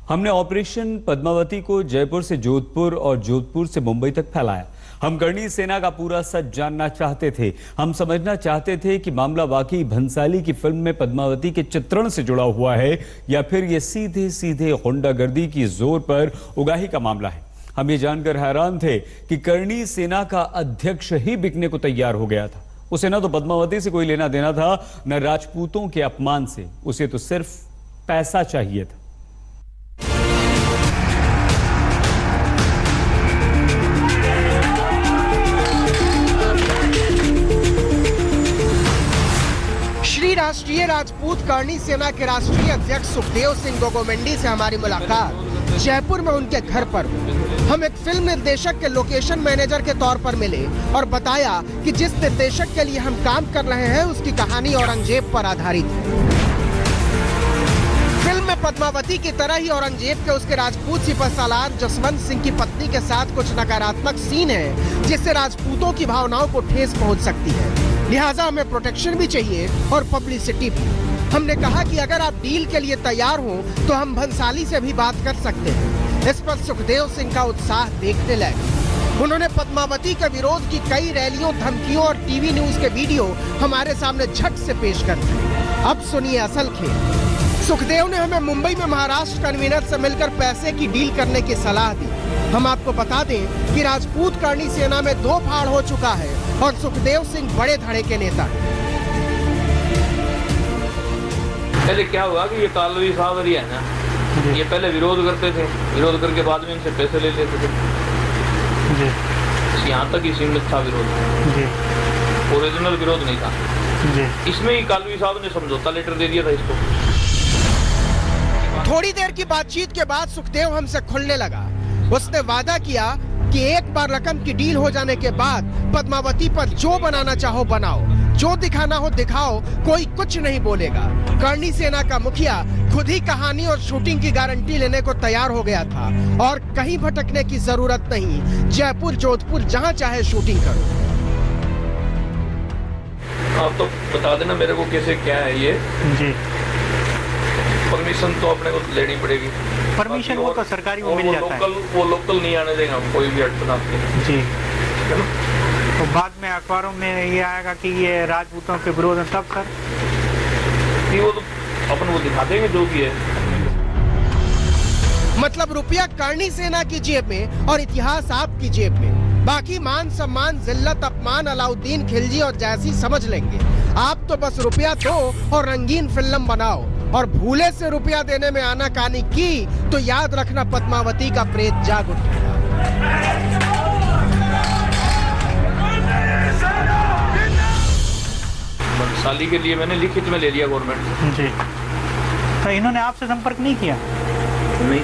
हमने ऑपरेशन पद्मावती को जयपुर से जोधपुर और जोधपुर से मुंबई तक फैलाया। हम करणी सेना का पूरा सच जानना चाहते थे। हम समझना चाहते थे कि मामला वाकई भंसाली की फिल्म में पद्मावती के चित्रण से जुड़ा हुआ है या फिर ये सीधे सीधे गुंडागर्दी की जोर पर उगाही का मामला है। हम ये जानकर हैरान थे कि करणी सेना का अध्यक्ष ही बिकने को तैयार हो गया था। उसे न तो पद्मावती से कोई लेना देना था, न राजपूतों के अपमान से। उसे तो सिर्फ पैसा चाहिए था। राष्ट्रीय राजपूत करणी सेना के राष्ट्रीय अध्यक्ष सुखदेव सिंह गोगोमेंडी से हमारी मुलाकात जयपुर में उनके घर पर हुई। हम एक फिल्म निर्देशक के लोकेशन मैनेजर के तौर पर मिले और बताया कि जिस निर्देशक के लिए हम काम कर रहे हैं उसकी कहानी औरंगजेब पर आधारित है। फिल्म में पद्मावती की तरह ही औरंगजेब के उसके राजपूत सिपहसालार जसवंत सिंह की पत्नी के साथ कुछ नकारात्मक सीन है जिससे राजपूतों की भावनाओं को ठेस पहुंच सकती है। लिहाजा हमें प्रोटेक्शन भी चाहिए और पब्लिसिटी भी। हमने कहा कि अगर आप डील के लिए तैयार हो तो हम भंसाली से भी बात कर सकते हैं। इस पर सुखदेव सिंह का उत्साह देखने लगे। उन्होंने पद्मावती के विरोध की कई रैलियों, धमकियों और टीवी न्यूज के वीडियो हमारे सामने झट से पेश कर दिए। अब सुनिए असल खेल। सुखदेव ने हमें मुंबई में महाराष्ट्र कन्वीनर से मिलकर पैसे की डील करने की सलाह दी। हम आपको बता दें कि राजपूत करणी सेना में 2 फाड़ हो चुका है और सुखदेव सिंह बड़े धड़े के नेता हैं। पहले क्या हुआ कि ये कालवी साहब है ना, ये पहले विरोध करते थे, विरोध करके बाद में इनसे पैसे ले लेते थे जी। यहाँ तक ही सीमित था विरोध जी, ओरिजिनल विरोध नहीं था जी। इसमें ही कालवी साहब ने समझौता लेटर दे दिया था इसको। थोड़ी देर की बातचीत के बाद सुखदेव हमसे खुलने लगा। उसने वादा किया कि एक बार रकम की डील हो जाने के बाद पद्मावती पर जो बनाना चाहो बनाओ, जो दिखाना हो दिखाओ, कोई कुछ नहीं बोलेगा। करणी सेना का मुखिया खुद ही कहानी और शूटिंग की गारंटी लेने को तैयार हो गया था और कहीं भटकने की जरूरत नहीं। जयपुर, जोधपुर, जहां चाहे शूटिंग करो। आप तो बता देना मेरे को कैसे क्या है ये जी। परमिशन तो अपने को लेनी पड़ेगी। परमिशन वो तो सरकारी वो मिल जाता है। वो लोकल नहीं आने देगा कोई भी हट बना के जी। तो बाद में अखबारों में ये आएगा कि ये राजपूतों के विरोध है, तब सर वो तो अपन वो दिखा देंगे जो भी है। मतलब रुपया करणी सेना की जेब में और इतिहास आपकी जेब में। बाकी मान सम्मान, जिल्लत, अपमान अलाउद्दीन खिलजी और जैसी समझ लेंगे। आप तो बस रुपया दो और रंगीन फिल्म बनाओ। और भूले से रुपया देने में आनाकानी की तो याद रखना पद्मावती का प्रेत जाग उठेगा। भंसाली के लिए मैंने लिखित में ले लिया गवर्नमेंट जी। तो इन्होंने आपसे संपर्क नहीं किया? नहीं।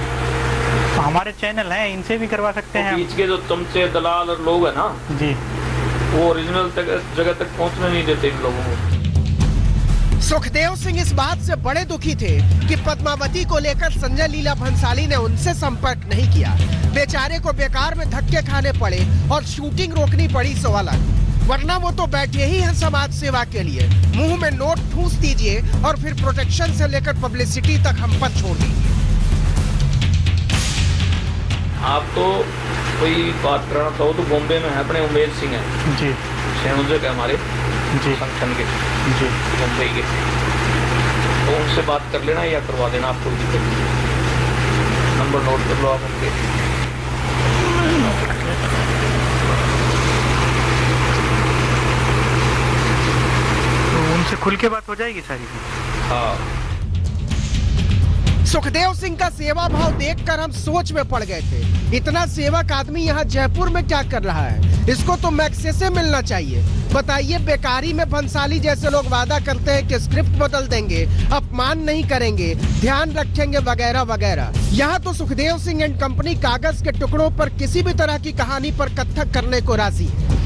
तो हमारे चैनल हैं, इनसे भी करवा सकते हैं। बीच के जो चमचे, दलाल और लोग है ना जी, वो ओरिजिनल जगह तक पहुंचने नहीं देते इन लोगों को। सुखदेव सिंह इस बात से बड़े दुखी थे कि पद्मावती को लेकर संजय लीला भंसाली ने उनसे संपर्क नहीं किया। बेचारे को बेकार में धक्के खाने पड़े और शूटिंग रोकनी पड़ी 1.25 लाख। वरना वो तो बैठे ही हैं समाज सेवा के लिए। मुंह में नोट ठूस दीजिए और फिर प्रोटेक्शन से लेकर पब्लिसिटी तक हम पर छोड़ दीजिए। आप तो कोई बात करना चाहो तो बॉम्बे में है अपने उमेश सिंह है जी, संयोजक है हमारे जी संगठन के जी, मुंबई के। तो उनसे बात कर लेना या करवा देना, आपको दिक्कत नहीं। नंबर नोट कर लो आप उनके। तो उनसे खुल के बात हो जाएगी सारी। हाँ। सुखदेव सिंह का सेवा भाव देखकर हम सोच में पड़ गए थे। इतना सेवक आदमी यहाँ जयपुर में क्या कर रहा है? इसको तो मैक्से से मिलना चाहिए। बताइए, बेकारी में भंसाली जैसे लोग वादा करते हैं कि स्क्रिप्ट बदल देंगे, अपमान नहीं करेंगे, ध्यान रखेंगे वगैरह वगैरह। यहाँ तो सुखदेव सिंह एंड कंपनी कागज के टुकड़ों पर किसी भी तरह की कहानी पर कथक करने को राजी है।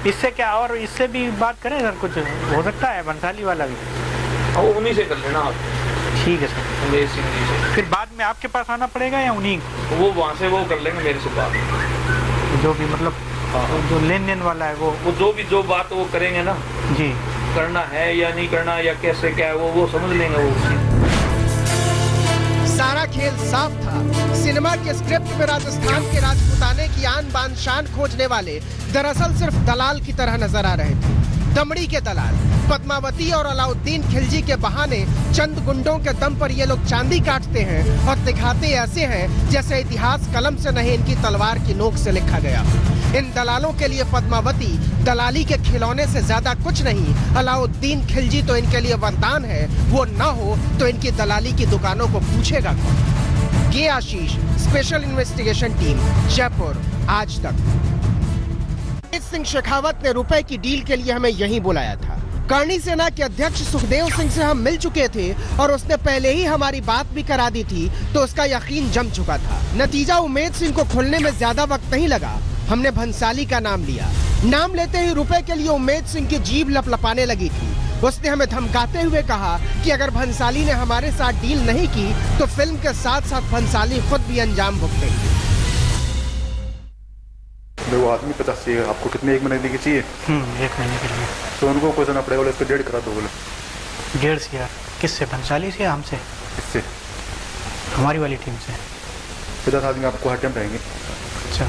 इससे क्या और इससे भी बात करें सर? कुछ हो सकता है भंसाली वाला भी? हाँ, उन्हीं से कर लेना आप। ठीक है सर। उमेश सिंह जी से। फिर बाद में आपके पास आना पड़ेगा या उन्हीं? वो वहाँ से वो कर लेंगे मेरे से बात, जो भी मतलब हाँ। जो लेन देन वाला है वो जो बात वो करेंगे ना जी, करना है या नहीं करना या कैसे क्या है वो समझ लेंगे वो। सारा खेल साफ था। सिनेमा के स्क्रिप्ट में राजस्थान के राजपूताने की आन बान शान खोजने वाले दरअसल सिर्फ दलाल की तरह नजर आ रहे थे। दमड़ी के दलाल पद्मावती और अलाउद्दीन खिलजी के बहाने चंद गुंडों के दम पर ये लोग चांदी काटते हैं और दिखाते ऐसे हैं जैसे इतिहास कलम से नहीं इनकी तलवार की नोक से लिखा गया। इन दलालों के लिए पद्मावती दलाली के खिलौने से ज्यादा कुछ नहीं। अलाउद्दीन खिलजी तो इनके लिए वरदान है, वो ना हो तो इनकी दलाली की दुकानों को पूछेगा कौन। के आशीष, स्पेशल इन्वेस्टिगेशन टीम, जयपुर, आज तक। सिंह शेखावत ने रुपए की डील के लिए हमें यहीं बुलाया था। करणी सेना के अध्यक्ष सुखदेव सिंह से हम मिल चुके थे और उसने पहले ही हमारी बात भी करा दी थी, तो उसका यकीन जम चुका था। नतीजा उमेद सिंह को खुलने में ज्यादा वक्त नहीं लगा। हमने भंसाली का नाम लिया। नाम लेते ही रुपए के लिए उमेद सिंह की जीभ लपलपाने लगी थी। उसने हमें धमकाते हुए कहा कि अगर भंसाली ने हमारे साथ डील नहीं की तो फिल्म के साथ साथ भंसाली खुद भी अंजाम भुगतेगी। वो आदमी 50 चाहिए आपको, कितने, 1 महीने की चाहिए? 1 महीने के लिए। तो उनको कोई ना पड़ेगा, इसको 1.5 करा दो बोले। 1.5 यार, किससे? भंसाली से या हमसे? इससे हमारी वाली टीम से। 50 आदमी आपको हर टाइम रहेंगे। अच्छा,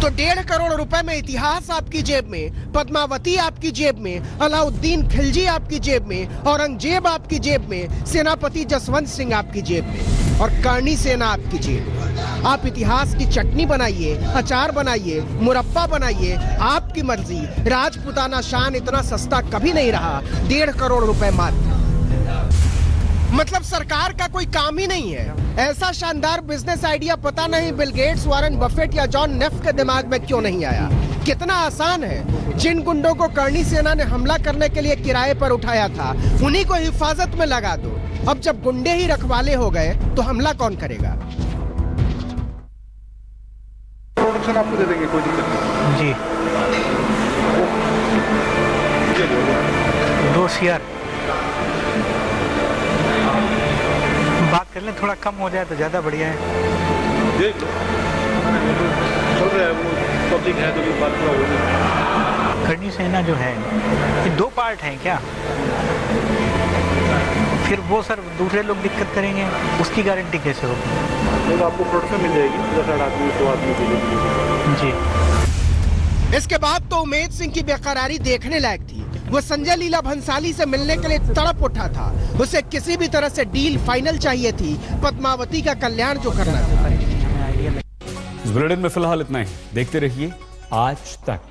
तो 1.5 करोड़ रुपए में इतिहास आपकी जेब में, पद्मावती आपकी जेब में, अलाउद्दीन खिलजी आपकी जेब में, औरंगजेब आपकी जेब में, सेनापति जसवंत सिंह आपकी जेब में और करणी सेना आपकी जेब में। आप इतिहास की चटनी बनाइए, अचार बनाइए, मुरब्बा बनाइए, आपकी मर्जी। राजपूताना शान इतना सस्ता कभी नहीं रहा। 1.5 करोड़ रुपए मात्र। मतलब सरकार का कोई काम ही नहीं है। ऐसा शानदार बिजनेस आइडिया पता नहीं बिल गेट्स, वॉरेन बफेट या जॉन नेफ के दिमाग में क्यों नहीं आया। कितना आसान है। जिन गुंडों को करणी सेना ने हमला करने के लिए किराए पर उठाया था, उन्हीं को हिफाजत में लगा दो। अब जब गुंडे ही रखवाले हो गए तो हमला कौन करेगा? प्रोडक्शन आपको दे देंगे, कोई दिक्कत नहीं। जी 2 CR बात कर लें, थोड़ा कम हो जाए तो ज्यादा बढ़िया है। देख लो, चल रहा है वो टॉपिक है तो बात पूरा हो जाए। करणी सेना जो है ये 2 पार्ट हैं क्या? फिर वो सर दूसरे लोग दिक्कत करेंगे, उसकी गारंटी कैसे होगी? तो आपको प्रोडक्शन मिल जाएगी 10 आदमी 100 आदमी के लिए। जी। इसके बाद तो उमेद सिंह की बेकरारी देखने लायक थी। वो संजय लीला भंसाली से मिलने के लिए तड़प उठा था। उसे किसी भी तरह से डील फाइनल चाहिए थी, पद्मावती का कल्याण जो करना था। इस बुलेटिन में फिलहाल इतना ही। देखते रहिए आज तक।